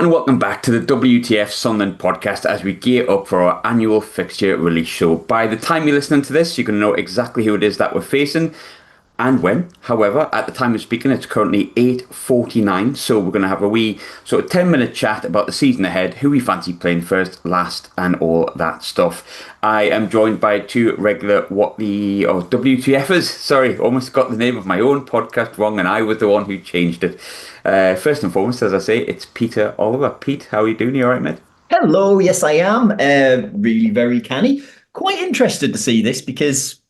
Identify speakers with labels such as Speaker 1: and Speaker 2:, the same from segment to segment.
Speaker 1: And welcome back to the WTF Sunderland podcast as we gear up for our annual fixture release show. By the time you're listening to this, you're going to know exactly who it is that we're facing and when. However, at the time of speaking, it's currently 8:49, so we're going to have a wee sort of 10-minute chat about the season ahead, who we fancy playing first, last, and all that stuff. I am joined by two regular WTFers. Sorry, almost got the name of my own podcast wrong, and I was the one who changed it. First and foremost, as I say, it's Peter Oliver. Pete, how are you doing? You all right, mate?
Speaker 2: Hello, yes, I am. Really very canny. Quite interested to see this because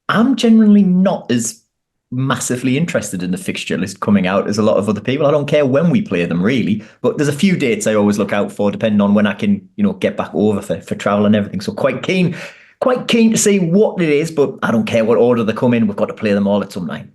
Speaker 2: I'm generally not as massively interested in the fixture list coming out as a lot of other people. I don't care when we play them, really, but there's a few dates I always look out for depending on when I can, get back over for travel and everything. So quite keen to see what it is, but I don't care what order they come in. We've got to play them all at some time.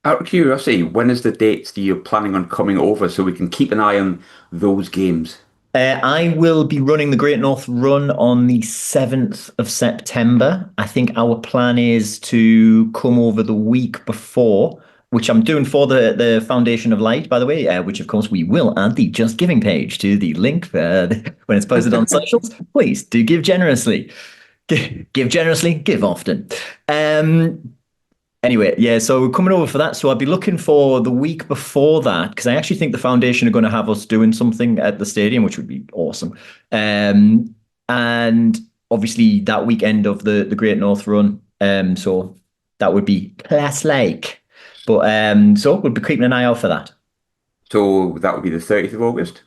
Speaker 1: Out of curiosity, when is the dates that you're planning on coming over so we can keep an eye on those games?
Speaker 2: I will be running the Great North Run on the 7th of September. I think our plan is to come over the week before, which I'm doing for the Foundation of Light, by the way, which, of course, we will add the Just Giving page to the link when it's posted on socials. Please do give generously. Give generously, give often. Anyway, yeah, so we're coming over for that. So I'll be looking for the week before that because I actually think the Foundation are going to have us doing something at the stadium, which would be awesome. And obviously that weekend of the Great North Run. So that would be class-like. But so we'll be keeping an eye out for that.
Speaker 1: So that would be the 30th of August?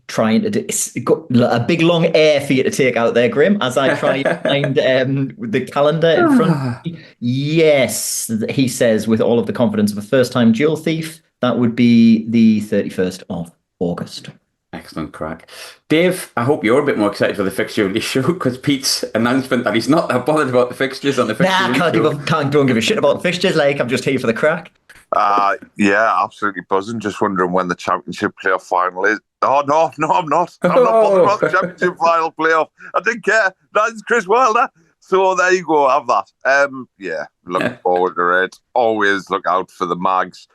Speaker 2: Trying to do it's got a big long air for you to take out there, Grim, as I try to find the calendar in front of me. Yes, he says with all of the confidence of a first-time dual thief, that would be the 31st of August.
Speaker 1: Excellent crack. Dave, I hope you're a bit more excited for the fixture release show because Pete's announcement that he's not that bothered about the fixtures on the fixture release show.
Speaker 2: Don't give a shit about the fixtures, I'm just here for the crack.
Speaker 3: Yeah, absolutely buzzing. Just wondering when the championship playoff final is. Oh, no, I'm not. I'm not bothered about the championship final playoff. I didn't care. That's Chris Wilder. So there you go, have that. Yeah, looking forward to it. Always look out for the mags.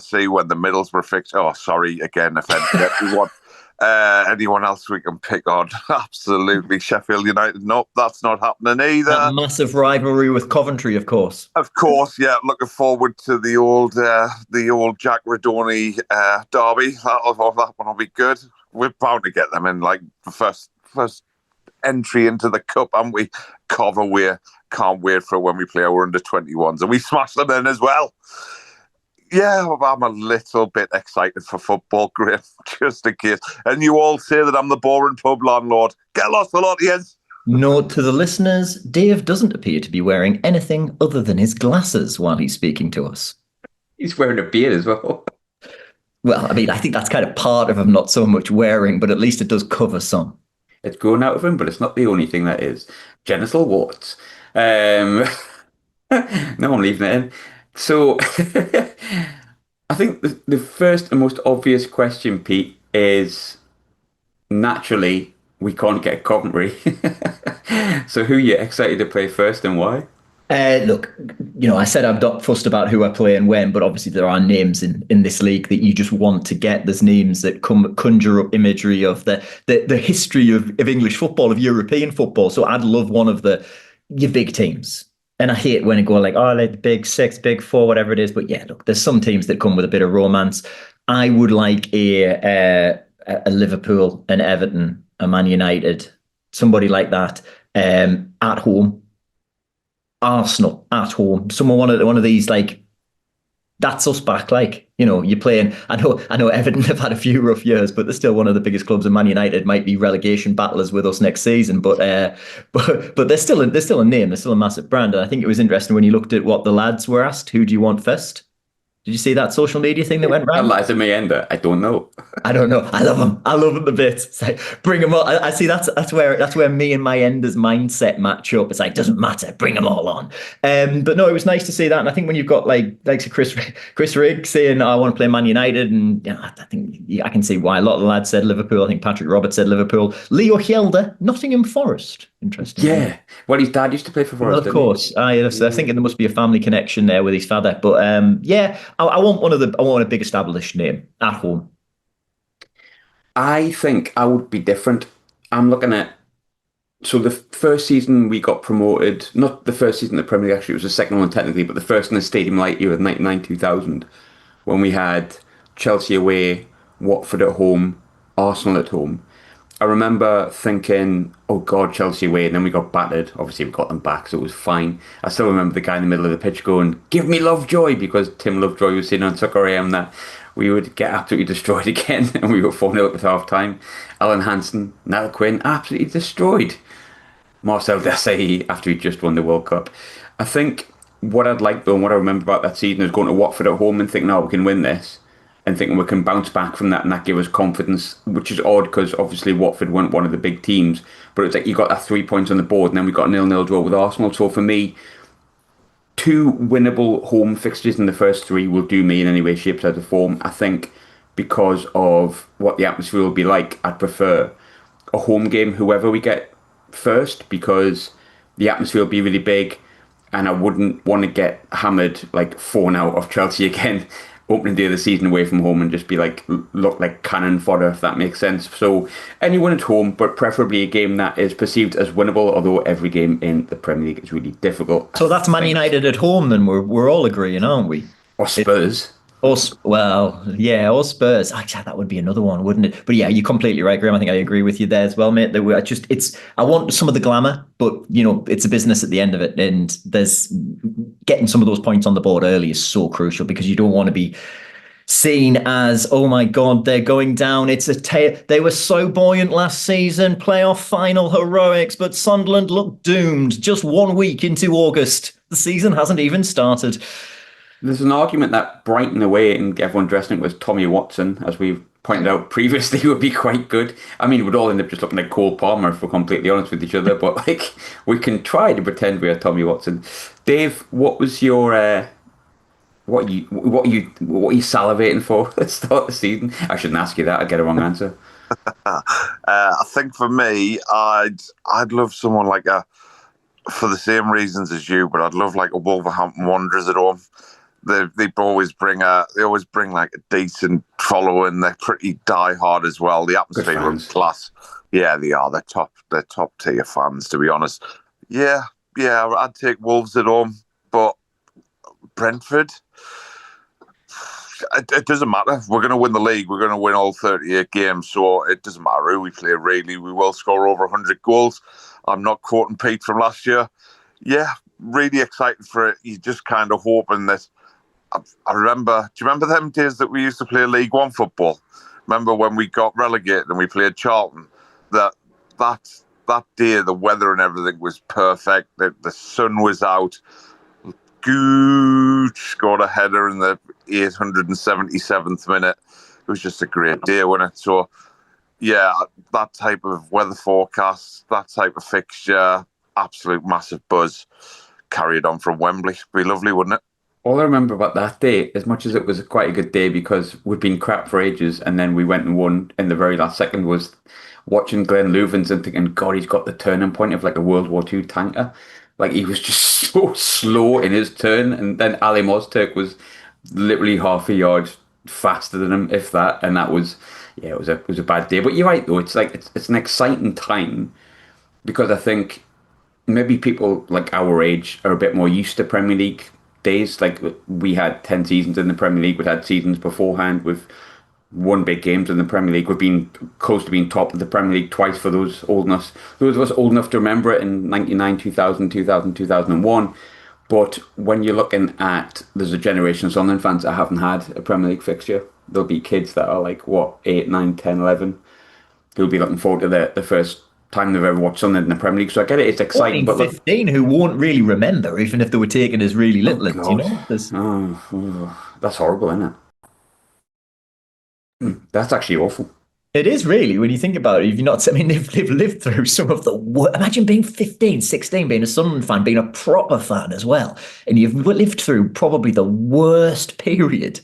Speaker 3: See when the middles were fixed. Oh, sorry, again, offended everyone. Anyone else we can pick on? Absolutely. Sheffield United. Nope, that's not happening either.
Speaker 2: That massive rivalry with Coventry, of course.
Speaker 3: Of course, yeah. Looking forward to the old Jack Redoni derby. That one will be good. We're bound to get them in, the first entry into the cup, aren't we? Coventry. Can't wait for when we play our under-21s. And we smash them in as well. Yeah, I'm a little bit excited for football, Griff, just in case. And you all say that I'm the boring pub landlord. Get lost a lot, yes.
Speaker 2: Note to the listeners, Dave doesn't appear to be wearing anything other than his glasses while he's speaking to us.
Speaker 1: He's wearing a beard as well.
Speaker 2: Well, I mean, I think that's kind of part of him not so much wearing, but at least it does cover some.
Speaker 1: It's grown out of him, but it's not the only thing that is. Genital warts. No, I'm leaving it in. So, I think the first and most obvious question, Pete, is naturally we can't get Coventry. So, who are you excited to play first and why?
Speaker 2: Look, I said I'm not fussed about who I play and when, but obviously there are names in this league that you just want to get. There's names that conjure up imagery of the history of English football, of European football. So I'd love one of your big teams. And I hate when it go the big six, big four, whatever it is. But yeah, look, there's some teams that come with a bit of romance. I would like a Liverpool, an Everton, a Man United, somebody like that at home. Arsenal at home. One of these that's us back. You're playing. I know Everton have had a few rough years, but they're still one of the biggest clubs. And Man United might be relegation battlers with us next season. But they're still a name. They're still a massive brand. And I think it was interesting when you looked at what the lads were asked. Who do you want first? Did you see that social media thing that went round?
Speaker 1: Eliza Mayenda. I don't know.
Speaker 2: I don't know. I love him. I love him a bit. It's bring them all. I see that's where me and Mayenda's mindset match up. It's doesn't matter. Bring them all on. But no, it was nice to see that. And I think when you've got Chris Rigg saying, I want to play Man United, and I think I can see why a lot of the lads said Liverpool. I think Patrick Roberts said Liverpool. Leo Hjelde, Nottingham Forest. Interesting.
Speaker 1: Yeah. Well, his dad used to play for Forest.
Speaker 2: Well, of course. I think there must be a family connection there with his father. But yeah, I want a big established name at home.
Speaker 1: I think I would be different. I'm looking at so the first season we got promoted, not the first season of the Premier League, actually, it was the second one technically, but the first in the Stadium Light year of 99 2000, when we had Chelsea away, Watford at home, Arsenal at home. I remember thinking, oh God, Chelsea away, and then we got battered. Obviously, we got them back, so it was fine. I still remember the guy in the middle of the pitch going, give me Lovejoy, because Tim Lovejoy was saying on Tucker AM that we would get absolutely destroyed again, and we were 4-0 at half time. Alan Hansen, Niall Quinn, absolutely destroyed. Marcel Desailly after he just won the World Cup. I think what I'd like though, and what I remember about that season is going to Watford at home and thinking, no, we can win this, and thinking we can bounce back from that, and that gave us confidence, which is odd because obviously Watford weren't one of the big teams, but it's like you got that 3 points on the board, and then we got a 0-0 draw with Arsenal. So for me, two winnable home fixtures in the first three will do me in any way, shape, size, or form. I think because of what the atmosphere will be like, I'd prefer a home game, whoever we get first, because the atmosphere will be really big, and I wouldn't want to get hammered like 4 out of Chelsea again, opening day of the season away from home, and just be like look like cannon fodder, if that makes sense. So anyone at home, but preferably a game that is perceived as winnable. Although every game in the Premier League is really difficult.
Speaker 2: So that's Man United at home, then we're all agreeing, aren't we?
Speaker 1: Or Spurs.
Speaker 2: Well, yeah, or Spurs. Actually, that would be another one, wouldn't it? But yeah, you're completely right, Graham. I think I agree with you there as well, mate. That we're just I want some of the glamour, but it's a business at the end of it, and there's getting some of those points on the board early is so crucial because you don't want to be seen as, oh my God, they're going down. It's a they were so buoyant last season, playoff final heroics, but Sunderland looked doomed just 1 week into August. The season hasn't even started.
Speaker 1: There's an argument that Brighton away and everyone dressing it was Tommy Watson, as we've pointed out previously, would be quite good. I mean, we'd all end up just looking like Cole Palmer if we're completely honest with each other, but like we can try to pretend we are Tommy Watson. Dave, what was your what are you salivating for at the start of the season? I shouldn't ask you that. I'd get a wrong answer.
Speaker 3: I think for me, I'd love someone like for the same reasons as you, but I'd love like a Wolverhampton Wanderers at home. They always bring like a decent following. They're pretty die-hard as well. The atmosphere is class. Yeah, they are. They're top tier fans, to be honest. Yeah, I'd take Wolves at home, but Brentford. It doesn't matter. We're going to win the league. We're going to win all 38 games, so it doesn't matter who we play, really. We will score over 100 goals. I'm not quoting Pete from last year. Yeah, really excited for it. You're just kind of hoping that... I remember... Do you remember them days that we used to play League One football? Remember when we got relegated and we played Charlton? That day, the weather and everything was perfect. The sun was out. Gooch scored a header in the 877th minute. It was just a great day, wasn't it? So, yeah, that type of weather forecast, that type of fixture, absolute massive buzz. Carry it on from Wembley. Be lovely, wouldn't it?
Speaker 1: All I remember about that day, as much as it was quite a good day because we'd been crap for ages and then we went and won in the very last second, was watching Glenn Louvens and thinking, God, he's got the turning point of like a World War II tanker. Like he was just so slow in his turn, and then Ali Mozturk was literally half a yard faster than him, if that. And that was, yeah, it was a bad day. But you're right though, it's like it's an exciting time because I think maybe people like our age are a bit more used to Premier League days. Like we had 10 seasons in the Premier League, we'd had seasons beforehand with won big games in the Premier League. We've been close to being top of the Premier League twice for those of us old enough to remember it in 99, 2000, 2000, 2001. But when you're looking at, there's a generation of Sunderland fans that haven't had a Premier League fixture. There'll be kids that are like, what, 8, 9, 10, 11, who'll be looking forward to the first time they've ever watched Sunderland in the Premier League. So I get it, it's exciting.
Speaker 2: 14, but 15 who won't really remember, even if they were taken as really little.
Speaker 1: That's horrible, isn't it? That's actually awful.
Speaker 2: It is really, when you think about it. If you're not, I mean, they've lived through some of the worst. Imagine being 15, 16, being a Sunderland fan, being a proper fan as well. And you've lived through probably the worst period.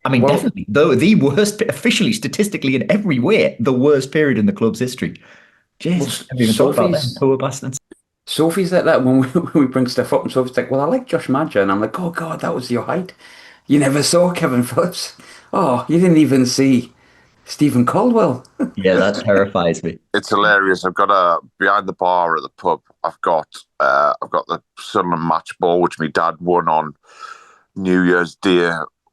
Speaker 2: I mean, definitely, though, the worst, officially, statistically, in every way, the worst period in the club's history. Jesus, I haven't even thought about them, poor bastards.
Speaker 1: Sophie's like that when we bring stuff up, and Sophie's like, well, I like Josh Madger. And I'm like, oh, God, that was your height. You never saw Kevin Phillips. Oh, you didn't even see Stephen Caldwell.
Speaker 2: Yeah, that terrifies me.
Speaker 3: It's hilarious. I've got a behind the bar at the pub. I've got the Sunderland match ball, which my dad won on New Year's Day,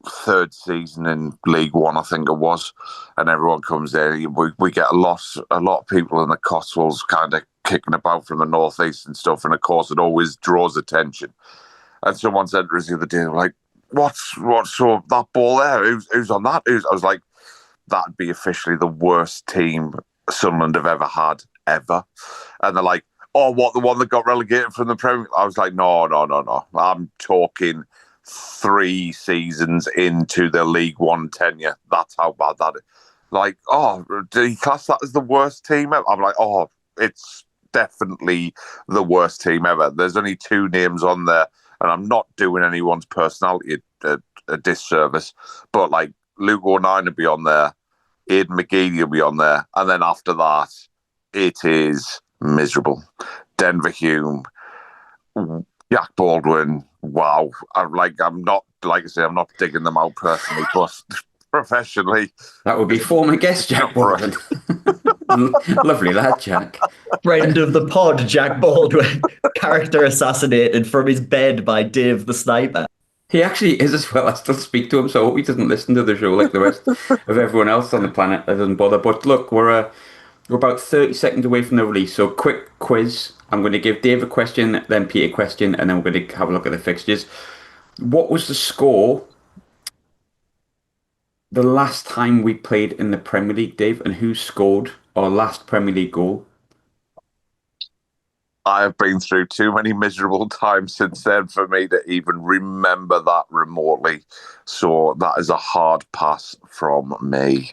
Speaker 3: third season in League One, I think it was, and everyone comes there. We get a lot of people in the Cotswolds kind of kicking about from the northeast and stuff, and of course it always draws attention. And someone said to us the other day, like, "What's so that ball there? Who's on that?" I was like, "That'd be officially the worst team Sunderland have ever had, ever." And they're like, "Oh, what, the one that got relegated from the Premier?" I was like, no. I'm talking 3 seasons into the League One tenure. That's how bad that is. Like, oh, do you class that as the worst team ever? I'm like, oh, it's definitely the worst team ever. There's only 2 names on there, and I'm not doing anyone's personality a disservice, but like Luke O'Nien will be on there, Aidan McGeady will be on there, and then after that, it is miserable. Denver Hume, Jack Baldwin. Wow, I'm not digging them out personally, but professionally,
Speaker 1: That would be former guest Jack Baldwin. Lovely lad, Jack.
Speaker 2: Friend of the pod, Jack Baldwin, character assassinated from his bed by Dave the Sniper.
Speaker 1: He actually is as well. I still speak to him, so I hope he doesn't listen to the show like the rest of everyone else on the planet. That doesn't bother. But look, we're about 30 seconds away from the release, so quick quiz. I'm going to give Dave a question, then Pete a question, and then we're going to have a look at the fixtures. What was the score the last time we played in the Premier League, Dave, and who scored our last Premier League goal?
Speaker 3: I have been through too many miserable times since then for me to even remember that remotely. So that is a hard pass from me.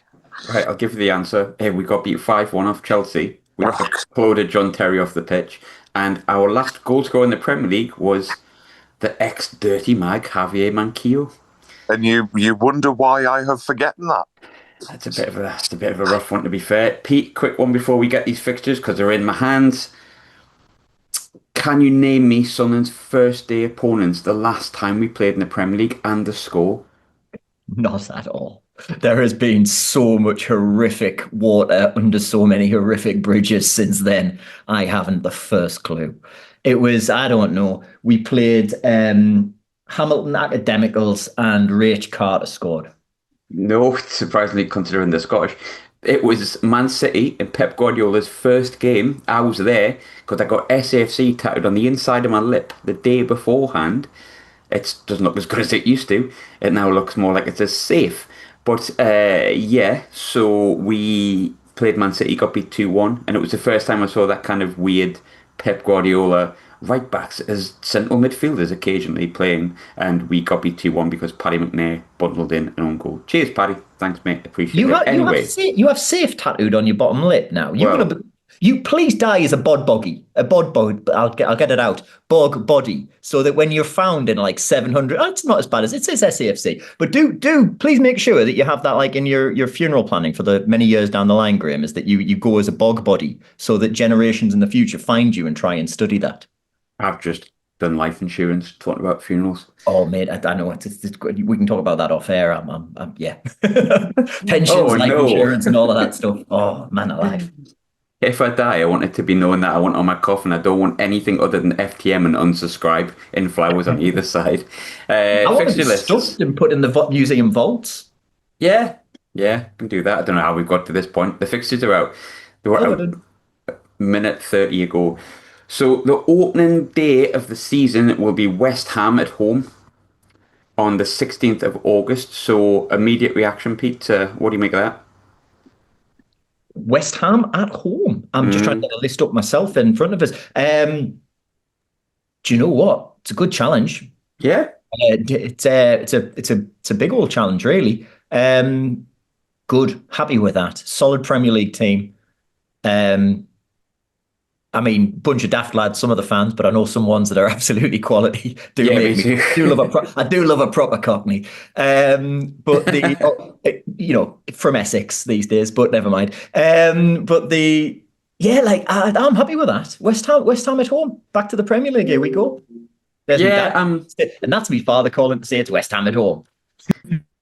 Speaker 1: Right, I'll give you the answer. Hey, we got beat 5-1 off Chelsea. We exploded John Terry off the pitch. And our last goal scorer in the Premier League was the ex-dirty mag, Javier Manquillo.
Speaker 3: And you wonder why I have forgotten that.
Speaker 1: That's a bit of a rough one, to be fair. Pete, quick one before we get these fixtures, because they're in my hands. Can you name me Sunderland's first day opponents the last time we played in the Premier League and the score?
Speaker 2: Not at all. There has been so much horrific water under so many horrific bridges since then. I haven't the first clue. It was, I don't know, we played Hamilton Academicals and Rach Carter scored.
Speaker 1: No, surprisingly, considering the Scottish. It was Man City in Pep Guardiola's first game. I was there because I got SAFC tattooed on the inside of my lip the day beforehand. It doesn't look as good as it used to. It now looks more like it's as safe. But yeah, so we played Man City, got beat 2-1, and it was the first time I saw that kind of weird Pep Guardiola right backs as central midfielders occasionally playing, and we got beat 2-1 because Paddy McNair bundled in an own goal. Cheers, Paddy. Thanks, mate. Appreciate it. Anyway,
Speaker 2: you have safe tattooed on your bottom lip now. You please die as a bod boggy, I'll get it out, bog body, so that when you're found in like 700, it's not as bad as it says SAFC, but do please make sure that you have that like in your funeral planning for the many years down the line, Graham, is that you go as a bog body so that generations in the future find you and try and study that.
Speaker 1: I've just done life insurance, talking about funerals.
Speaker 2: Oh, mate, I know it's good. We can talk about that off air. Yeah, pensions, life insurance, and all of that stuff. Oh, man alive.
Speaker 1: If I die, I want it to be known that I want on my coffin. I don't want anything other than FTM and unsubscribe in flowers on either side.
Speaker 2: I want it stuffed and put in the museum vaults.
Speaker 1: Yeah, can do that. I don't know how we've got to this point. The fixtures are out. They were out a minute 30 ago. So the opening day of the season will be West Ham at home on the 16th of August. So immediate reaction, Pete. What do you make of that?
Speaker 2: West Ham at home. I'm just trying to get a list up myself in front of us. Do you know what? It's a good challenge.
Speaker 1: Yeah.
Speaker 2: It's a big old challenge, really. Good. Happy with that. Solid Premier League team. I mean, bunch of daft lads, some of the fans, but I know some ones that are absolutely quality. I do love a proper Cockney. But from Essex these days, but never mind. I'm happy with that. West Ham at home, back to the Premier League. Here we go. And that's me father calling to say it's West Ham at home.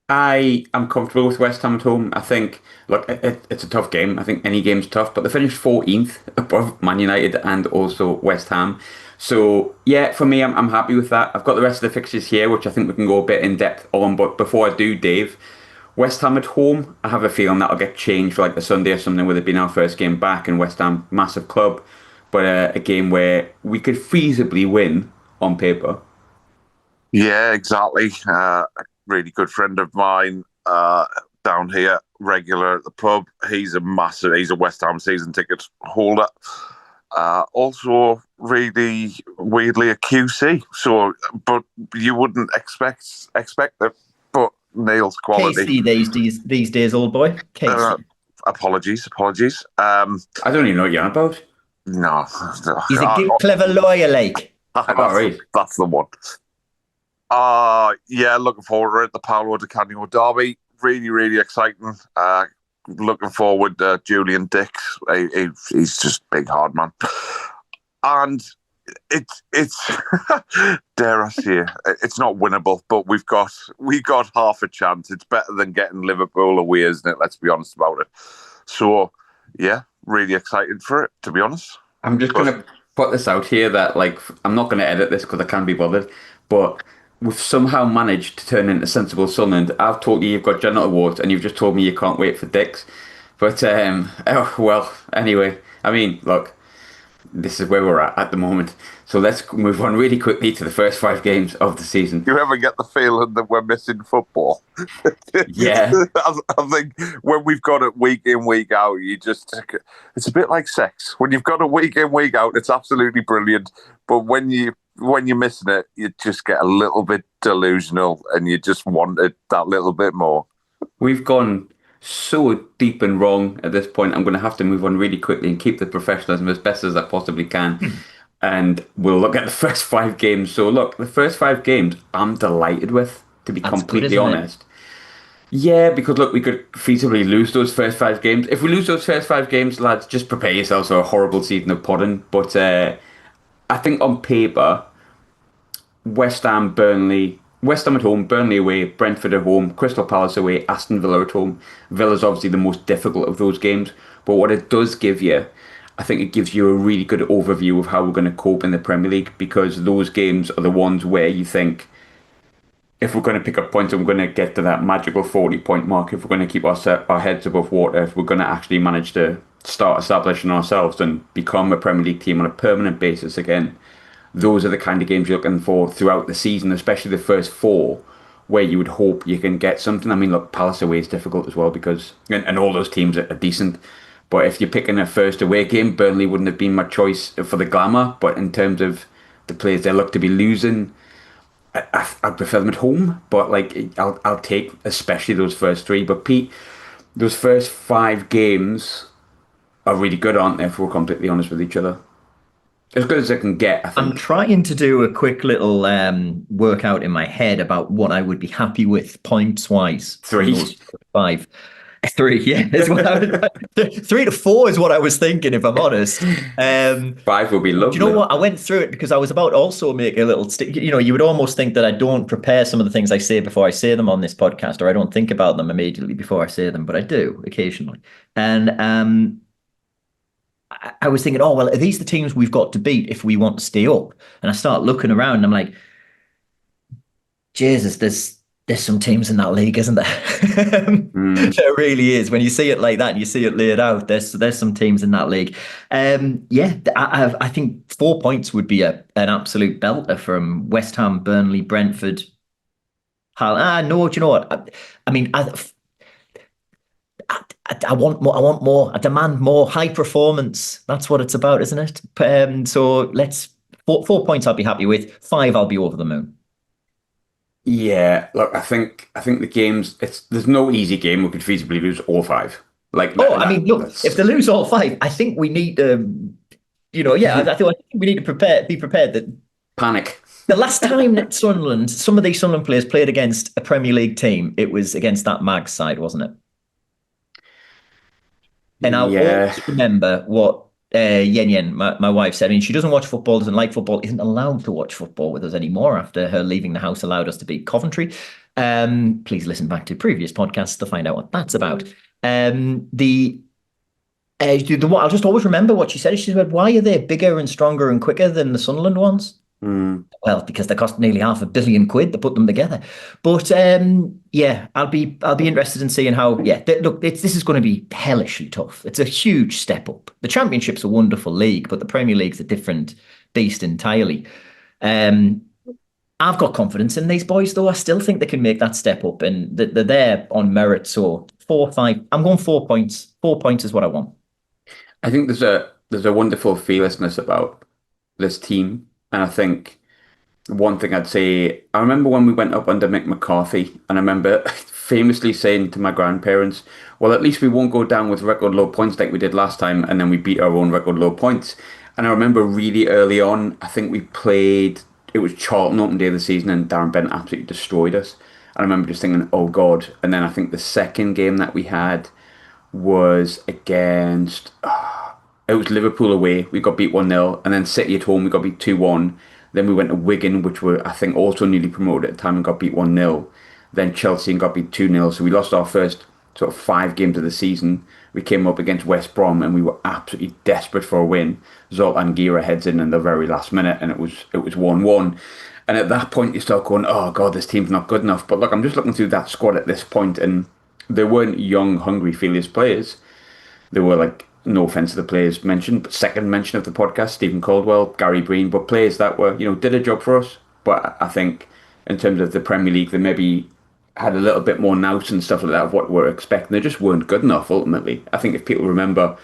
Speaker 1: I am comfortable with West Ham at home. I think, look, it's a tough game. I think any game's tough, but they finished 14th above Man United and also West Ham. So, yeah, for me, I'm happy with that. I've got the rest of the fixtures here, which I think we can go a bit in depth on. But before I do, Dave, West Ham at home, I have a feeling that'll get changed for like the Sunday or something, where it'll be our first game back, and West Ham, massive club, but a game where we could feasibly win on paper.
Speaker 3: Yeah, exactly. A really good friend of mine down here, regular at the pub. He's a West Ham season ticket holder. Also, really weirdly a QC. So, but you wouldn't expect it. But Neil's quality.
Speaker 2: KC these days, old boy. KC.
Speaker 3: Apologies.
Speaker 1: I don't even know what you're on about.
Speaker 3: No,
Speaker 2: He's a good, clever lawyer, like.
Speaker 1: Right.
Speaker 3: That's the one. Yeah, looking forward to it. The Paolo Di Canio derby, really exciting. Looking forward to Julian Dix. He's just big hard man, and it's dare I say it, it's not winnable, but we got half a chance. It's better than getting Liverpool away, isn't it? Let's be honest about it. So yeah, really excited for it, to be honest.
Speaker 1: I'm just going to put this out here that, like, I'm not going to edit this because I can't be bothered, but we've somehow managed to turn into Sensible Sunderland. I've told you you've got General Awards, and you've just told me you can't wait for Dix. But, oh, well, anyway, I mean, look, this is where we're at the moment. So let's move on really quickly to the first 5 games of the season.
Speaker 3: You ever get the feeling that we're missing football?
Speaker 1: Yeah.
Speaker 3: I think when we've got it week in, week out, it's a bit like sex. When you've got it week in, week out, it's absolutely brilliant. But when you're missing it, you just get a little bit delusional and you just want it that little bit more.
Speaker 1: We've gone so deep and wrong at this point. I'm going to have to move on really quickly and keep the professionalism as best as I possibly can. And we'll look at the first 5 games. So look, the first 5 games, I'm delighted with, to be completely honest. Yeah, because look, we could feasibly lose those first 5 games. If we lose those first 5 games, lads, just prepare yourselves for a horrible season of podding. But I think on paper, West Ham at home, Burnley away, Brentford at home, Crystal Palace away, Aston Villa at home. Villa's obviously the most difficult of those games. But what it does give you, I think it gives you a really good overview of how we're going to cope in the Premier League, because those games are the ones where you think, if we're going to pick up points and we're going to get to that magical 40-point mark, if we're going to keep our heads above water, if we're going to actually manage to start establishing ourselves and become a Premier League team on a permanent basis again, those are the kind of games you're looking for throughout the season, especially the first 4, where you would hope you can get something. I mean, look, Palace away is difficult as well, because and all those teams are decent. But if you're picking a first away game, Burnley wouldn't have been my choice for the glamour. But in terms of the players they look to be losing, I prefer them at home. But like, I'll take especially those first 3. But Pete, those first 5 games are really good, aren't they? If we're completely honest with each other, as good as I can get, I think.
Speaker 2: I'm trying to do a quick little workout in my head about what I would be happy with points wise.
Speaker 1: 3.
Speaker 2: 5. 3, yeah. 3 to 4 is what I was thinking, if I'm honest.
Speaker 1: 5 would be lovely.
Speaker 2: Do you know what? I went through it because I was about to also make a little you would almost think that I don't prepare some of the things I say before I say them on this podcast, or I don't think about them immediately before I say them, but I do occasionally. And I was thinking, oh, well, are these the teams we've got to beat if we want to stay up? And I start looking around and I'm like, Jesus, there's some teams in that league, isn't there? There really is. When you see it like that and you see it laid out, there's some teams in that league. Yeah, I think 4 points would be an absolute belter from West Ham, Burnley, Brentford. No, do you know what? I mean, I want more. I want more. I demand more. High performance. That's what it's about, isn't it? So let's 4 points. I'll be happy with. 5. I'll be over the moon.
Speaker 1: Yeah, look, I think the games. There's no easy game we could feasibly lose all 5. Like,
Speaker 2: I mean, look, if they lose all 5, I think we need to, I think we need to be prepared that
Speaker 1: panic.
Speaker 2: The last time that some of these Sunderland players played against a Premier League team, it was against that Mags side, wasn't it? And I'll always remember what Yen, my wife, said. I mean, she doesn't watch football, doesn't like football, isn't allowed to watch football with us anymore after her leaving the house allowed us to beat Coventry. Please listen back to previous podcasts to find out what that's about. I'll just always remember what she said. She said, "Why are they bigger and stronger and quicker than the Sunderland ones?" Well, because they cost nearly £500 million to put them together. But yeah, I'll be interested in seeing how. Yeah, look, this is going to be hellishly tough. It's a huge step up. The Championship's a wonderful league, but the Premier League's a different beast entirely. I've got confidence in these boys, though. I still think they can make that step up, and they're there on merit. So 4, 5. I'm going 4 points. 4 points is what I want.
Speaker 1: I think there's a wonderful fearlessness about this team, and I think one thing I'd say, I remember when we went up under Mick McCarthy, and I remember famously saying to my grandparents, "Well, at least we won't go down with record low points like we did last time," and then we beat our own record low points. And I remember really early on, I think we played. It was Charlton open day of the season, and Darren Bent absolutely destroyed us. And I remember just thinking, "Oh God!" And then I think the second game that we had was against. It was Liverpool away. We got beat 1-0, and then City at home. We got beat 2-1. Then we went to Wigan, which were I think also newly promoted at the time, and got beat 1-0. Then Chelsea and got beat 2-0. So we lost our first sort of 5 games of the season. We came up against West Brom, and we were absolutely desperate for a win. Zoltan Gira heads in the very last minute, and it was 1-1. And at that point, you start going, "Oh God, this team's not good enough." But look, I'm just looking through that squad at this point, and they weren't young, hungry, fearless players. They were like, no offense to the players mentioned, but second mention of the podcast, Stephen Caldwell, Gary Breen, but players that were, did a job for us. But I think in terms of the Premier League, they maybe had a little bit more nous and stuff like that of what we're expecting. They just weren't good enough, ultimately. I think if people remember,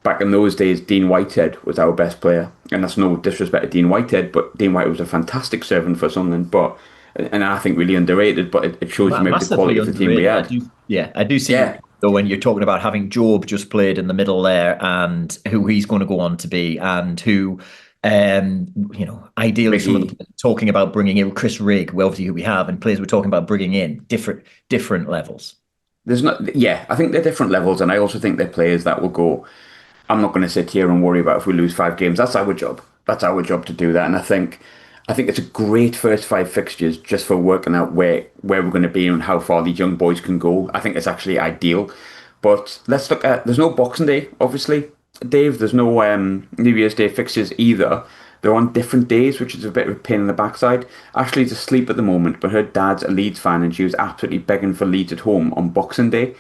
Speaker 1: back in those days, Dean Whitehead was our best player. And that's no disrespect to Dean Whitehead, but Dean Whitehead was a fantastic servant for Sunderland, and I think really underrated, but it shows you maybe the quality of the team we had.
Speaker 2: I do see. Yeah. So when you're talking about having Job just played in the middle there, and who he's going to go on to be, and who, ideally, some of the talking about bringing in Chris Rigg, well, obviously who we have, and players we're talking about bringing in different levels.
Speaker 1: I think they're different levels, and I also think they're players that will go. I'm not going to sit here and worry about if we lose 5 games. That's our job. That's our job to do that, and I think it's a great first 5 fixtures just for working out where we're going to be and how far these young boys can go. I think it's actually ideal. But let's look at, there's no Boxing Day, obviously, Dave. There's no New Year's Day fixtures either. They're on different days, which is a bit of a pain in the backside. Ashley's asleep at the moment, but her dad's a Leeds fan, and she was absolutely begging for Leeds at home on Boxing Day.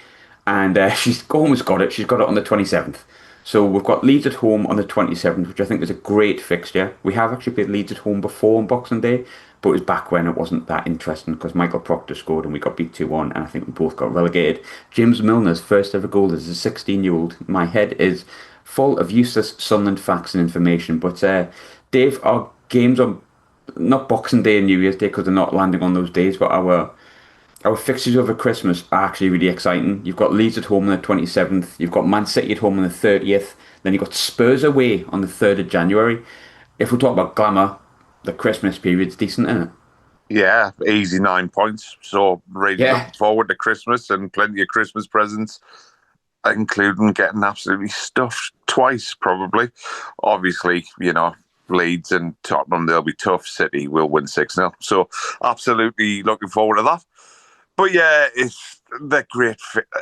Speaker 1: And she's almost got it. She's got it on the 27th. So we've got Leeds at home on the 27th, which I think is a great fixture. We have actually played Leeds at home before on Boxing Day, but it was back when it wasn't that interesting because Michael Proctor scored and we got beat 2-1, and I think we both got relegated. James Milner's first ever goal as a 16-year-old. My head is full of useless Sunderland facts and information. But Dave, our games on not Boxing Day and New Year's Day because they're not landing on those days, but our fixtures over Christmas are actually really exciting. You've got Leeds at home on the 27th. You've got Man City at home on the 30th. Then you've got Spurs away on the 3rd of January. If we talk about glamour, the Christmas period's decent, isn't it?
Speaker 3: Yeah, easy 9 points. So really looking forward to Christmas and plenty of Christmas presents, including getting absolutely stuffed twice, probably. Obviously, Leeds and Tottenham, they'll be tough. City will win 6-0. So absolutely looking forward to that. But yeah, they're great.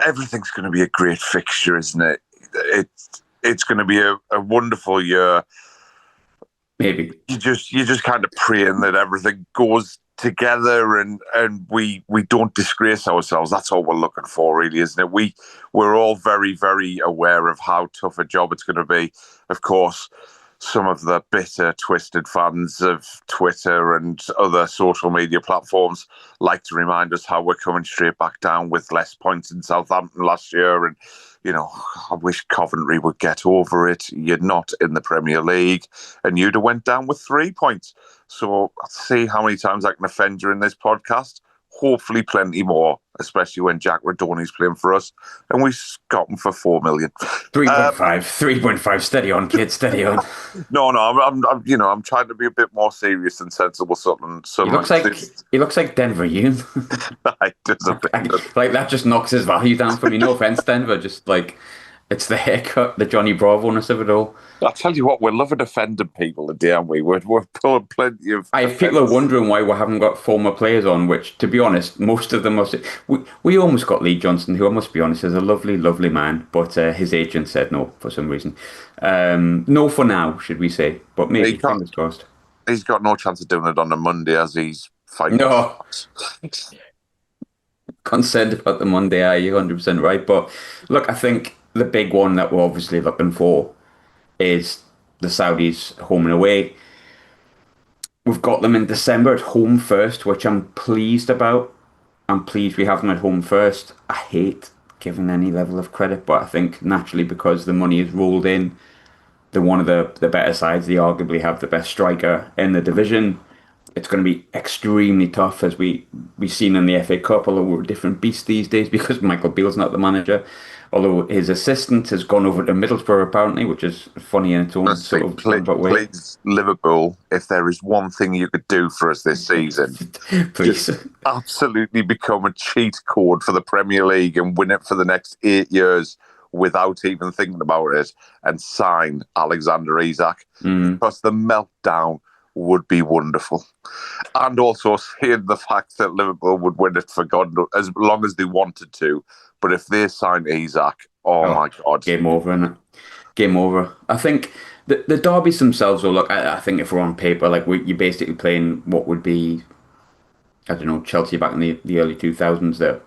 Speaker 3: Everything's going to be a great fixture, isn't it? It's going to be a wonderful year.
Speaker 1: Maybe
Speaker 3: you just kind of praying that everything goes together and we don't disgrace ourselves. That's all we're looking for, really, isn't it? We're all very, very aware of how tough a job it's going to be. Of course, some of the bitter, twisted fans of Twitter and other social media platforms like to remind us how we're coming straight back down with less points in Southampton last year. And, I wish Coventry would get over it. You're not in the Premier League and you'd have went down with 3 points. So I'll see how many times I can offend you in this podcast. Hopefully plenty more, especially when Jack Radoni's playing for us, and we got him for 4 million.
Speaker 1: 3.5, steady on, kid, steady on.
Speaker 3: No, I'm trying to be a bit more serious and sensible.
Speaker 1: He looks like Denver Yoon.
Speaker 3: It does a bit.
Speaker 1: Like that just knocks his value down for me. No offense, Denver, just like It's the haircut, the Johnny Bravo-ness of it all.
Speaker 3: I tell you what, we're loving offending people today, aren't we? We're pulling plenty of.
Speaker 1: If people are wondering why we haven't got former players on, which, to be honest, most of them must. We almost got Lee Johnson, who I must be honest is a lovely, lovely man, but his agent said no for some reason. No for now, should we say? But maybe, fingers crossed.
Speaker 3: He's got no chance of doing it on a Monday as he's fighting.
Speaker 1: No. Concerned about the Monday, you're 100% right. But look, I think the big one that we're obviously looking for is the Saudis home and away. We've got them in December at home first, which I'm pleased about. I'm pleased we have them at home first. I hate giving any level of credit, but I think naturally because the money is rolled in, they're one of the better sides. They arguably have the best striker in the division. It's going to be extremely tough, as we've seen in the FA Cup, although we're a different beast these days because Michael Beale's not the manager. Although his assistant has gone over to Middlesbrough, apparently, which is funny in its own sort of way.
Speaker 3: Please, Liverpool, if there is one thing you could do for us this season,
Speaker 1: please
Speaker 3: absolutely become a cheat code for the Premier League and win it for the next 8 years without even thinking about it, and sign Alexander Isak, because the meltdown would be wonderful. And also seeing the fact that Liverpool would win it for God as long as they wanted to. But if they sign Isak, oh my God.
Speaker 1: Game over, innit? Game over. I think the derbies themselves, look, I think if we're on paper, like you're basically playing what would be, I don't know, Chelsea back in the early 2000s. They're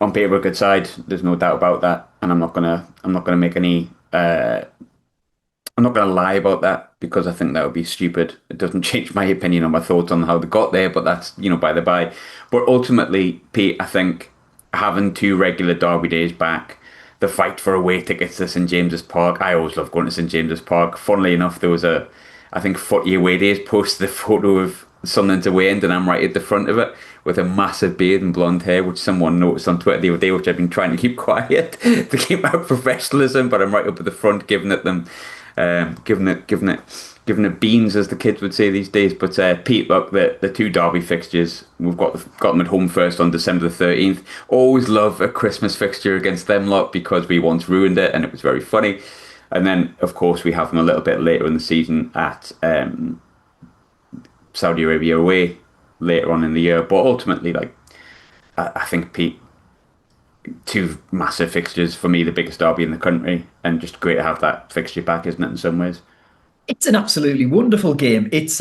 Speaker 1: on paper a good side. There's no doubt about that. And I'm not gonna make any I'm not gonna lie about that, because I think that would be stupid. It doesn't change my opinion or my thoughts on how they got there, but that's, by the by. But ultimately, Pete, I think having 2 regular derby days back, the fight for away tickets to St James's Park. I always love going to St James's Park. Funnily enough, there was I think Footy Away Days posted a photo of Sunderland's away end, and I'm right at the front of it with a massive beard and blonde hair, which someone noticed on Twitter the other day, which I've been trying to keep quiet to keep out professionalism, but I'm right up at the front giving it them, giving it beans, as the kids would say these days. But Pete, look, the 2 derby fixtures, we've got them at home first on December the 13th. Always love a Christmas fixture against them lot, because we once ruined it and it was very funny. And then, of course, we have them a little bit later in the season at Saudi Arabia away later on in the year. But ultimately, I think, Pete, 2 massive fixtures for me, the biggest derby in the country, and just great to have that fixture back, isn't it, in some ways?
Speaker 2: It's an absolutely wonderful game. It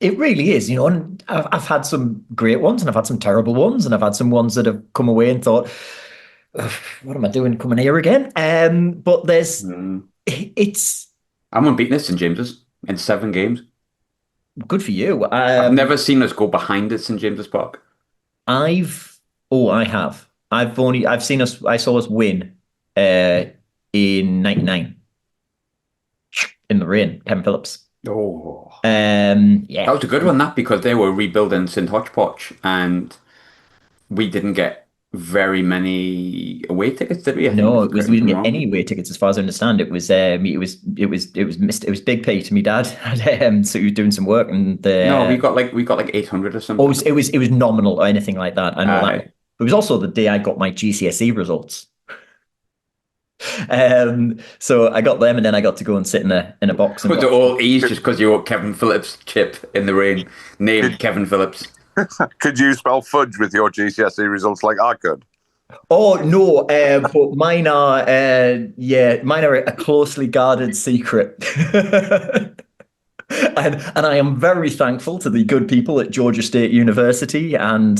Speaker 2: really is, and I've had some great ones and I've had some terrible ones, and I've had some ones that have come away and thought, what am I doing coming here again? But there's, it's...
Speaker 1: I'm unbeaten at St James's in 7 games.
Speaker 2: Good for you.
Speaker 1: I've never seen us go behind at St James's Park.
Speaker 2: I have. I saw us win in 99 in the rain, Kevin Phillips.
Speaker 1: Oh.
Speaker 2: Yeah.
Speaker 1: That was a good one, because they were rebuilding St Hodgepodge and we didn't get very many away tickets, did we?
Speaker 2: No, we didn't get any away tickets, as far as I understand. It was Big Pete, my dad, so he was doing some work, and
Speaker 1: no, we got like 800 or something.
Speaker 2: Oh, it was nominal or anything like that. I know that. It was also the day I got my GCSE results. So I got them, and then I got to go and sit in a box.
Speaker 1: But they're all E's just because you wrote Kevin Phillips chip in the rain, named Kevin Phillips.
Speaker 3: Could you spell fudge with your GCSE results like I could?
Speaker 2: Oh no, but mine are a closely guarded secret. And I am very thankful to the good people at Georgia State University and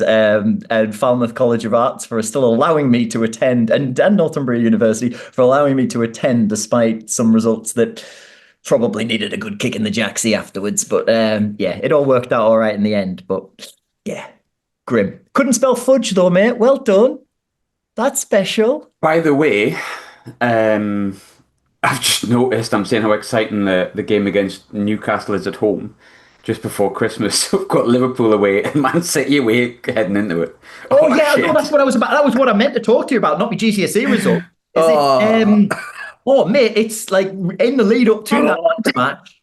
Speaker 2: Falmouth College of Arts for still allowing me to attend, and Northumbria University for allowing me to attend, despite some results that probably needed a good kick in the jacksie afterwards. But it all worked out all right in the end. But yeah, grim. Couldn't spell fudge though, mate. Well done. That's special.
Speaker 1: By the way, I've just noticed, I'm saying how exciting the game against Newcastle is at home just before Christmas. We've got Liverpool away and Man City away heading into it.
Speaker 2: Oh yeah, no, that's what I was about. That was what I meant to talk to you about, not my GCSE result. Mate, it's like in the lead up to that match.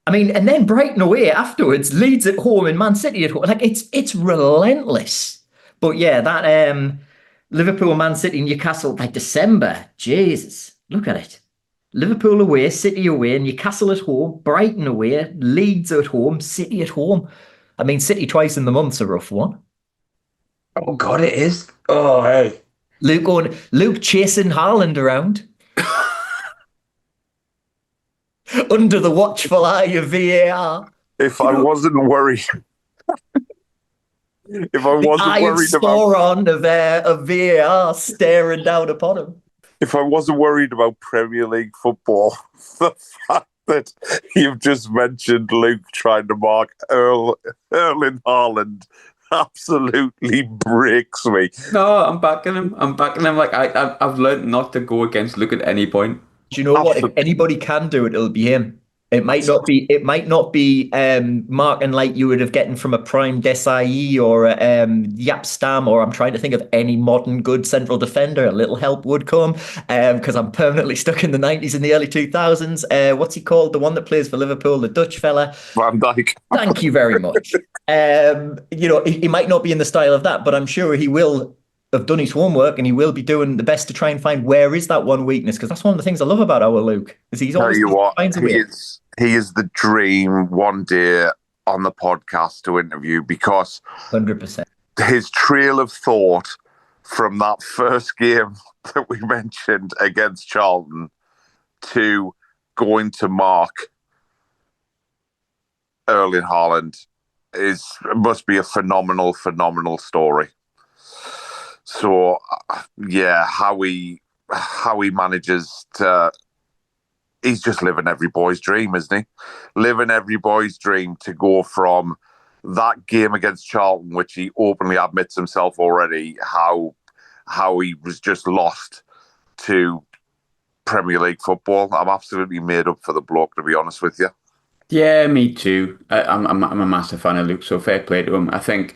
Speaker 2: I mean, and then Brighton away afterwards, Leeds at home and Man City at home. Like it's relentless. But yeah, that Liverpool, Man City, Newcastle by December. Jesus. Look at it. Liverpool away, City away, Newcastle at home, Brighton away, Leeds at home, City at home. I mean, City twice in the month's a rough one.
Speaker 1: Oh God, it is. Oh hey.
Speaker 2: Luke chasing Haaland around under the watchful eye of VAR.
Speaker 3: If I wasn't worried, if I
Speaker 2: The
Speaker 3: wasn't
Speaker 2: eye of
Speaker 3: worried about,
Speaker 2: Sauron of VAR staring down upon him.
Speaker 3: if I wasn't worried about Premier League football, the fact that you've just mentioned Luke trying to mark Erling Haaland absolutely breaks me.
Speaker 1: No, I'm backing him. I'm backing him. Like I've learned not to go against Luke at any point.
Speaker 2: Do you know what? If
Speaker 3: Absolutely.
Speaker 2: anybody can do it, it'll be him. It might not be. It might not be marking like you would have gotten from a Prime Desai or a Yap Stam, or I'm trying to think of any modern good central defender. A little help would come because I'm permanently stuck in the 90s and the early 2000s. What's he called? The one that plays for Liverpool, the Dutch fella.
Speaker 3: Van Dijk.
Speaker 2: Thank you very much. He might not be in the style of that, but I'm sure he will have done his homework and he will be doing the best to try and find where is that one weakness, because that's one of the things I love about our Luke is he's
Speaker 3: Tell
Speaker 2: always
Speaker 3: you what,
Speaker 2: finds a way.
Speaker 3: he is the dream one day on the podcast to interview, because
Speaker 2: 100%.
Speaker 3: his trail of thought from that first game that we mentioned against Charlton to going to mark Erling Haaland must be a phenomenal story. So yeah, how he manages to, he's just living every boy's dream, isn't he? Living every boy's dream to go from that game against Charlton, which he openly admits himself already, how he was just lost, to Premier League football. I'm absolutely made up for the bloke, to be honest with you.
Speaker 1: Yeah, me too. I'm a massive fan of Luke, so fair play to him. I think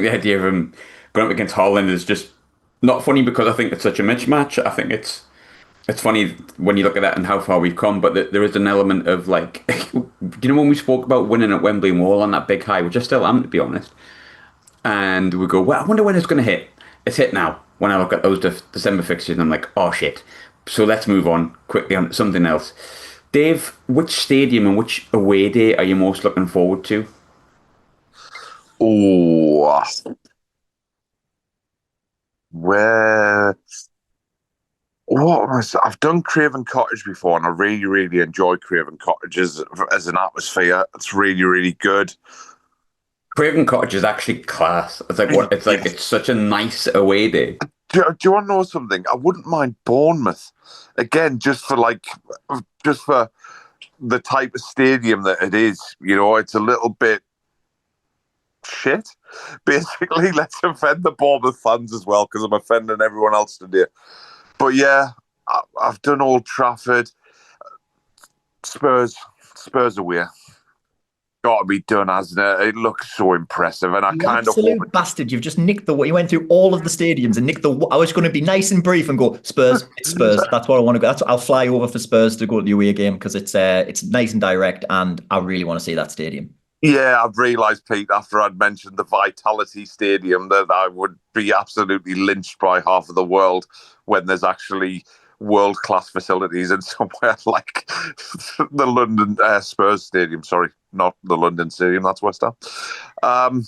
Speaker 1: the idea of him going up against Holland is just not funny because I think it's such a mismatch. I think it's funny when you look at that and how far we've come, but there is an element of like, when we spoke about winning at Wembley and we're all on that big high, which I still am, to be honest. And we go, well, I wonder when it's going to hit. It's hit now. When I look at those December fixtures, and I'm like, oh shit. So let's move on quickly on to something else. Dave, which stadium and which away day are you most looking forward to?
Speaker 3: Oh, I've done Craven Cottage before, and I really enjoy Craven Cottage as an atmosphere. It's really good.
Speaker 1: Craven Cottage is actually class. It's like what it's like. It's such a nice away day.
Speaker 3: Do you want to know something? I wouldn't mind Bournemouth again, just for the type of stadium that it is. It's a little bit shit. Basically, let's offend the Bournemouth fans as well, because I'm offending everyone else today. But yeah, I've done Old Trafford. Spurs away. Got to be done, hasn't it? It looks so impressive, and I kind of
Speaker 2: absolute bastard. You've just nicked you went through all of the stadiums and nicked I was going to be nice and brief and go Spurs. It's Spurs. That's what I want to go. I'll fly over for Spurs to go to the away game because it's nice and direct, and I really want to see that stadium.
Speaker 3: Yeah, I've realised, Pete, after I'd mentioned the Vitality Stadium, that I would be absolutely lynched by half of the world when there's actually world-class facilities in somewhere like the London Spurs Stadium. Sorry, not the London Stadium, that's West Ham.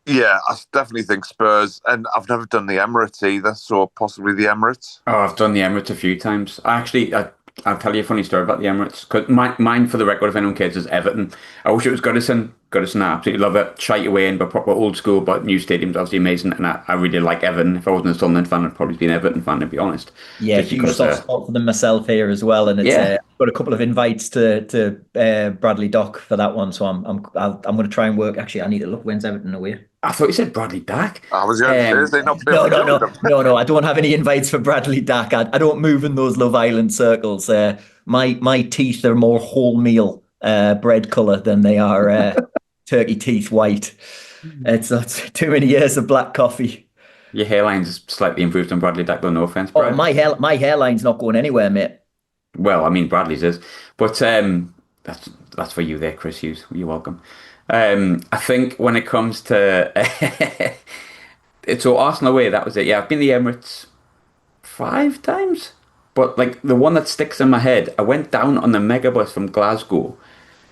Speaker 3: Yeah, I definitely think Spurs, and I've never done the Emirates either, so possibly the Emirates.
Speaker 1: Oh, I've done the Emirates a few times. I'll tell you a funny story about the Emirates. Cause mine, for the record, if anyone cares, is Everton. I wish it was Goodison. Goodison, I absolutely love it. Shite away in, but proper old school, but new stadium's obviously amazing. And I really like Everton. If I wasn't a Sunderland fan, I'd probably be an Everton fan, to be honest.
Speaker 2: Yeah, huge soft spot for them myself here as well. And it's I've got a couple of invites to Bradley Dock for that one. So I'm going to try and work. Actually, I need to look. When's Everton away?
Speaker 1: I thought you said Bradley Dack.
Speaker 3: I was going to say, not
Speaker 2: No. I don't have any invites for Bradley Dack. I don't move in those Love Island circles. My teeth are more wholemeal bread colour than they are turkey teeth white. It's too many years of black coffee.
Speaker 1: Your hairline's slightly improved on Bradley Dack, though. No offense, Brad.
Speaker 2: Oh, my hairline's not going anywhere, mate.
Speaker 1: Well, I mean, Bradley's is, but that's for you there, Chris Hughes. You're welcome. I think when it comes to so Arsenal away, that was it. Yeah, I've been to the Emirates 5 times. But like the one that sticks in my head, I went down on the megabus from Glasgow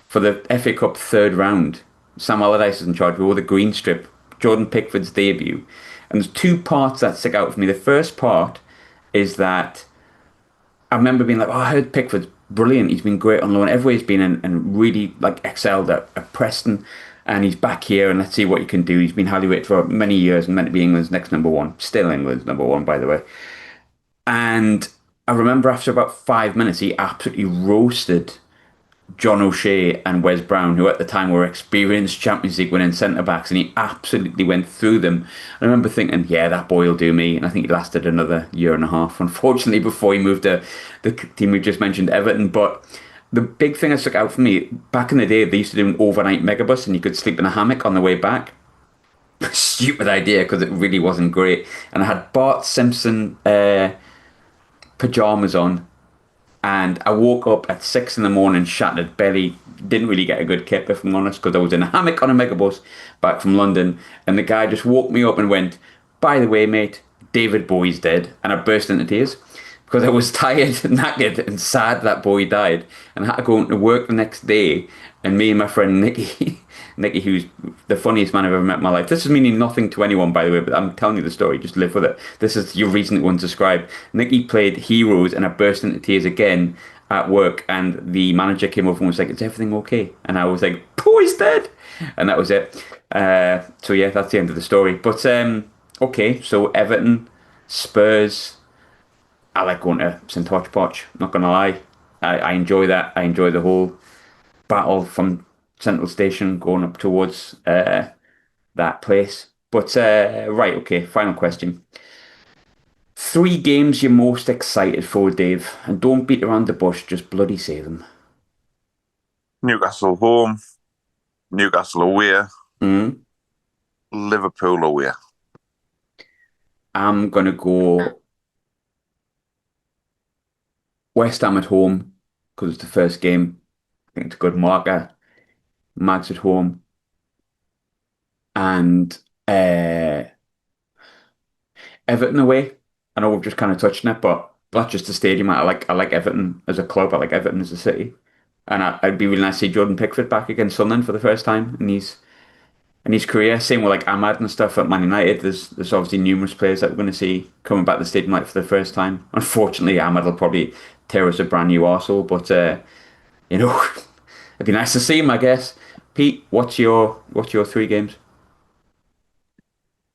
Speaker 1: for the FA Cup third round. Sam Allardyce is in charge. We wore the green strip, Jordan Pickford's debut. And there's two parts that stick out for me. The first part is that I remember being like, oh, I heard Pickford's brilliant. He's been great on loan. Everywhere he's been and really like excelled at Preston. And he's back here and let's see what he can do. He's been highly rated for many years and meant to be England's next number one. Still England's number one, by the way. And I remember after about 5 minutes, he absolutely roasted John O'Shea and Wes Brown, who at the time were experienced Champions League winning centre backs, and he absolutely went through them. I remember thinking, yeah, that boy will do me. And I think he lasted another year and a half, unfortunately, before he moved to the team we just mentioned, Everton. But the big thing that stuck out for me, back in the day, they used to do an overnight megabus, and you could sleep in a hammock on the way back. Stupid idea, because it really wasn't great. And I had Bart Simpson pajamas on, and I woke up at 6 in the morning, shattered, belly, didn't really get a good kip, if I'm honest, because I was in a hammock on a megabus back from London, and the guy just woke me up and went, by the way, mate, David Bowie's dead. And I burst into tears because I was tired, knackered, and sad that boy died, and I had to go into work the next day, and me and my friend Nicky, Nicky, who's the funniest man I've ever met in my life. This is meaning nothing to anyone, by the way, but I'm telling you the story. Just live with it. This is your reason to unsubscribe. Nicky played Heroes, and I burst into tears again at work, and the manager came over and was like, "Is everything okay?" And I was like, "Boy's dead," and that was it. So yeah, that's the end of the story. But okay, so Everton, Spurs. I like going to St Poch. Not gonna lie, I enjoy that. I enjoy the whole battle from Central Station going up towards that place. But right, okay, final question. 3 games you're most excited for, Dave, and don't beat around the bush, just bloody say them.
Speaker 3: Newcastle home, Newcastle away,
Speaker 1: Mm.
Speaker 3: Liverpool away.
Speaker 1: I'm gonna go West Ham at home because it's the first game. I think it's a good marker. Mags at home, and Everton away. I know we've just kind of touched on it, but not just the stadium. I like Everton as a club. I like Everton as a city, and I'd be really nice to see Jordan Pickford back against Sunderland for the first time in his career. Same with like Ahmad and stuff at Man United. There's obviously numerous players that we're going to see coming back to the stadium like for the first time. Unfortunately, Ahmad will probably tear us a brand new arsehole, but you know, it'd be nice to see him, I guess. Pete, what's your 3 games?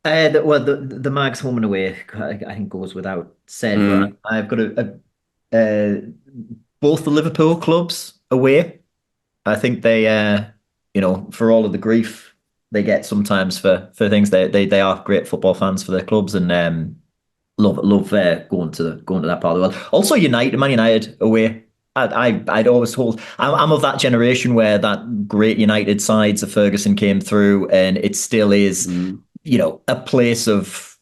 Speaker 2: The Mags home and away, I think goes without said. But
Speaker 1: Mm,
Speaker 2: I've got uh, both the Liverpool clubs away. I think they, for all of the grief they get sometimes for things, they are great football fans for their clubs, and love going to that part of the world. Also, Man United away. I'd always hold. I'm of that generation where that great United sides of Ferguson came through, and it still is,
Speaker 1: mm.
Speaker 2: a place of,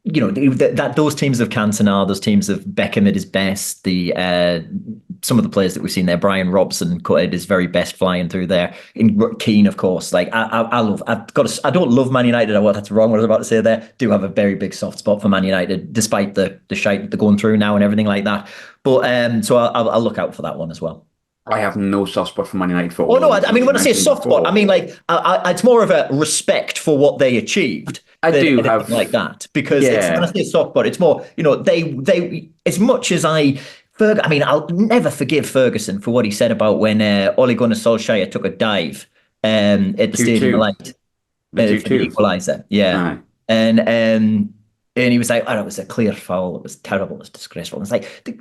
Speaker 2: that those teams of Cantona, those teams of Beckham at his best, the some of the players that we've seen there, Brian Robson at his very best flying through there. In Keane, of course. Like I don't love Man United. That's wrong. What I was about to say there. Do have a very big soft spot for Man United, despite the shite that they're going through now and everything like that. But so I'll look out for that one as well.
Speaker 1: I have no soft spot for Man United for
Speaker 2: Oh
Speaker 1: all
Speaker 2: no,
Speaker 1: the
Speaker 2: I mean
Speaker 1: reasons
Speaker 2: when I
Speaker 1: you
Speaker 2: say
Speaker 1: mentioned
Speaker 2: soft spot,
Speaker 1: before.
Speaker 2: I mean like it's more of a respect for what they achieved
Speaker 1: I
Speaker 2: than
Speaker 1: do
Speaker 2: anything
Speaker 1: have,
Speaker 2: like that. Because it's when I
Speaker 1: yeah,
Speaker 2: say soft spot, it's more, they as much as I mean, I'll never forgive Ferguson for what he said about when Ole Gunnar Solskjaer took a dive at the Stadium of
Speaker 1: 2-2,
Speaker 2: Light
Speaker 1: the
Speaker 2: for the
Speaker 1: 2-2.
Speaker 2: equaliser. Yeah.
Speaker 1: Aye.
Speaker 2: And he was like, oh, it was a clear foul. It was terrible. It was disgraceful. It's like the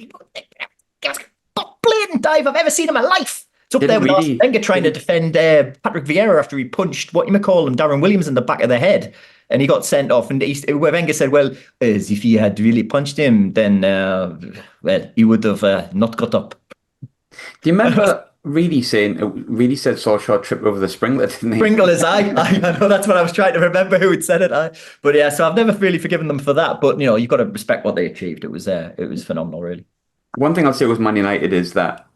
Speaker 2: blatant dive I've ever seen in my life. It's up there
Speaker 1: Didn't
Speaker 2: with Arsene
Speaker 1: really,
Speaker 2: Wenger trying to
Speaker 1: didn't,
Speaker 2: defend Patrick Vieira after he punched Darren Williams in the back of the head, and he got sent off. And Wenger said, "Well, as if he had really punched him, then he would have not got up."
Speaker 1: do you remember really said Solskjaer tripped over the sprinkler, didn't he?
Speaker 2: Sprinkle is I know that's what I was trying to remember who had said it. But yeah, so I've never really forgiven them for that. But you've got to respect what they achieved. It was phenomenal, really.
Speaker 1: One thing I'll say with Man United is that,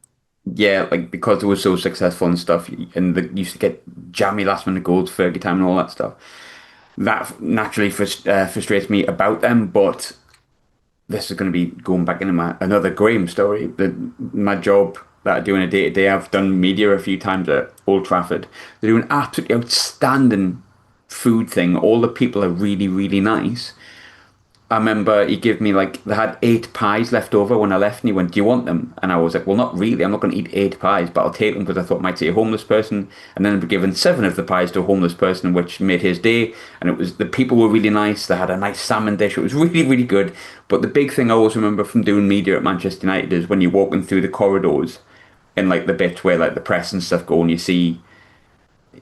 Speaker 1: yeah, like because they were so successful and stuff, and they used to get jammy last minute goals, Fergie time, and all that stuff. That naturally frustrates me about them. But this is going to be going back into another Graham story. My job that I do in a day to day, I've done media a few times at Old Trafford. They're doing absolutely outstanding food thing. All the people are really, really nice. I remember he gave me like they had 8 pies left over when I left, and he went, "Do you want them?" And I was like, "Well, not really. I'm not going to eat 8 pies, but I'll take them because I thought I might see a homeless person." And then I'd be given 7 of the pies to a homeless person, which made his day. And it was the people were really nice. They had a nice salmon dish. It was really, really good. But the big thing I always remember from doing media at Manchester United is when you're walking through the corridors in like the bit where like the press and stuff go, and you see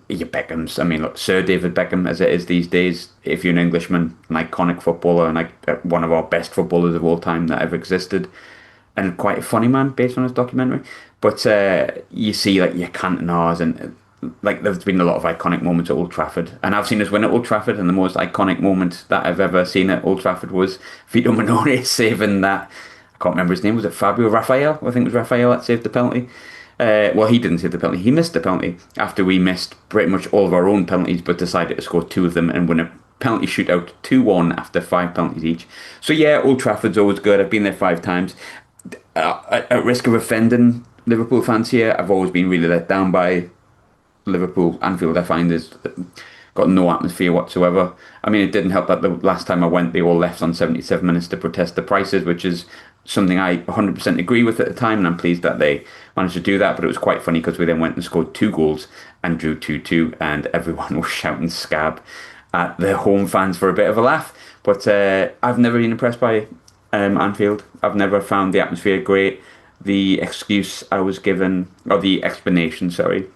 Speaker 1: your Beckhams. I mean, look, Sir David Beckham, as it is these days, if you're an Englishman, an iconic footballer, and like one of our best footballers of all time that ever existed, and quite a funny man based on his documentary. But you see like your Cantonars and like there's been a lot of iconic moments at Old Trafford, and I've seen us win at Old Trafford, and the most iconic moment that I've ever seen at Old Trafford was Vito Minone saving that. I can't remember his name. Was it Fabio Raphael? I think it was Raphael that saved the penalty. Well, he didn't save the penalty. He missed the penalty after we missed pretty much all of our own penalties, but decided to score 2 of them and win a penalty shootout 2-1 after 5 penalties each. So yeah, Old Trafford's always good. I've been there 5 times. At risk of offending Liverpool fans here, I've always been really let down by Liverpool. Anfield, I find, has got no atmosphere whatsoever. I mean, it didn't help that the last time I went, they all left on 77 minutes to protest the prices, which is something I 100% agree with at the time, and I'm pleased that they managed to do that. But it was quite funny because we then went and scored 2 goals and drew 2-2, and everyone was shouting "scab" at the home fans for a bit of a laugh. But I've never been impressed by Anfield. I've never found the atmosphere great. The excuse I was given, or the explanation, sorry,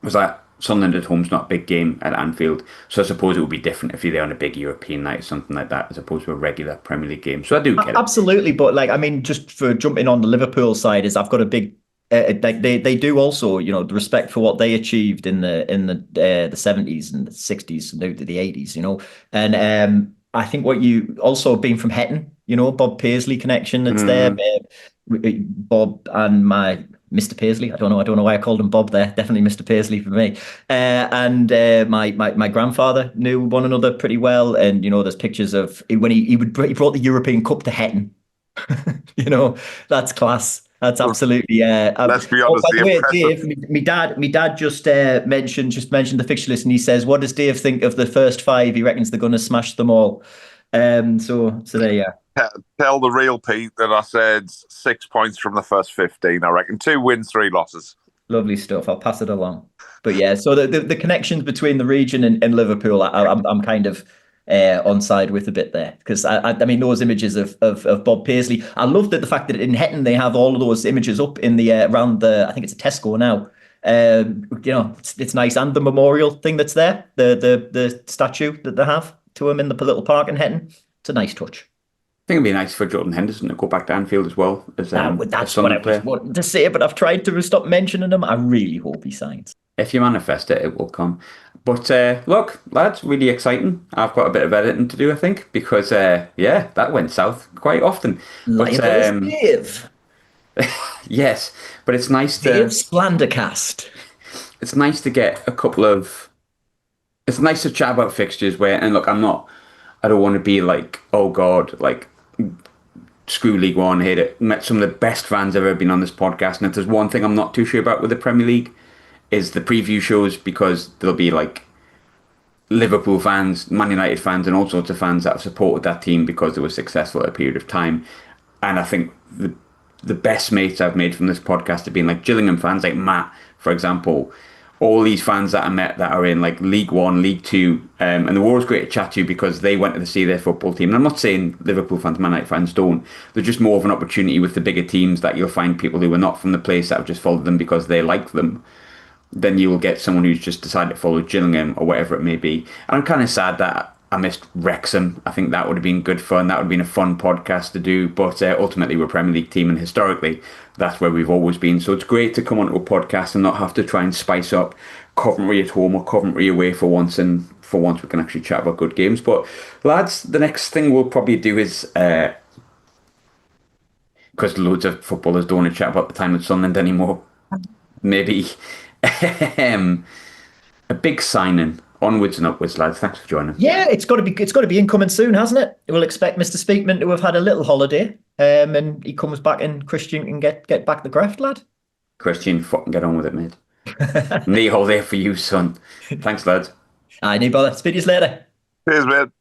Speaker 1: was that Sunderland at home's not a big game at Anfield, so I suppose it would be different if you're there on a big European night or something like that, as opposed to a regular Premier League game. So I do get it.
Speaker 2: Absolutely, but like I mean, just for jumping on the Liverpool side, is I've got a big like they do also, you know, the respect for what they achieved in the 70s and the 60s and the 80s, you know, and I think what you also being from Hetton, you know, Bob Paisley connection that's there, Bob and my Mr. Paisley. I don't know why I called him Bob there. Definitely Mr. Paisley for me. And my grandfather knew one another pretty well. And you know, there's pictures of when he brought the European Cup to Hetton. You know, that's class. That's absolutely.
Speaker 3: Let's be honest.
Speaker 2: By the way, Dave, my dad just mentioned the fixture list, and he says, "What does Dave think of the first 5? He reckons they're going to smash them all." So there you are.
Speaker 3: Tell the real Pete that I said 6 points from the first 15. I reckon 2 wins, 3 losses.
Speaker 2: Lovely stuff. I'll pass it along. But yeah, so the connections between the region and Liverpool, I'm kind of on side with a bit there, because I mean those images of Bob Paisley. I love that the fact that in Hetton they have all of those images up in the around the, I think it's a Tesco now. You know, it's nice, and the memorial thing that's there, the statue that they have to him in the little park in Hetton. It's a nice touch.
Speaker 1: I think it'd be nice for Jordan Henderson to go back to Anfield as well. As,
Speaker 2: that's what I was wanting to say, but I've tried to stop mentioning him. I really hope he signs.
Speaker 1: If you manifest it, it will come. But look, lads, really exciting. I've got a bit of editing to do, I think, because yeah, that went south quite often. But
Speaker 2: Dave.
Speaker 1: yes, but it's nice to
Speaker 2: Dave Splendercast.
Speaker 1: It's nice to get a couple of. It's nice to chat about fixtures where, and look, I don't want to be like, oh God, like screw League One, hate it. Met some of the best fans I've ever been on this podcast, and if there's one thing I'm not too sure about with the Premier League, is the preview shows, because there'll be like Liverpool fans, Man United fans, and all sorts of fans that have supported that team because they were successful at a period of time. And I think the best mates I've made from this podcast have been like Gillingham fans, like Matt, for example. All these fans that I met that are in like League One, League Two, and they were always great to chat to because they went to see their football team. And I'm not saying Liverpool fans, Man United fans don't. They're just more of an opportunity with the bigger teams that you'll find people who are not from the place that have just followed them because they like them. Then you will get someone who's just decided to follow Gillingham or whatever it may be. And I'm kind of sad that I missed Wrexham. I think that would have been good fun. That would have been a fun podcast to do. But ultimately, we're a Premier League team, and historically, that's where we've always been. So it's great to come onto a podcast and not have to try and spice up Coventry at home or Coventry away for once. And for once, we can actually chat about good games. But lads, the next thing we'll probably do is, because loads of footballers don't want to chat about the time at Sunderland anymore, maybe a big signing. Onwards and upwards, lads. Thanks for joining us.
Speaker 2: Yeah, it's got to be incoming soon, hasn't it? we'll expect Mr. Speakman to have had a little holiday, and he comes back and Christian can get back the graft, lad.
Speaker 1: Christian, fucking get on with it, mate. Knee holiday for you, son. Thanks, lads.
Speaker 2: Aye, no bother. Speak to you later.
Speaker 3: Cheers, man.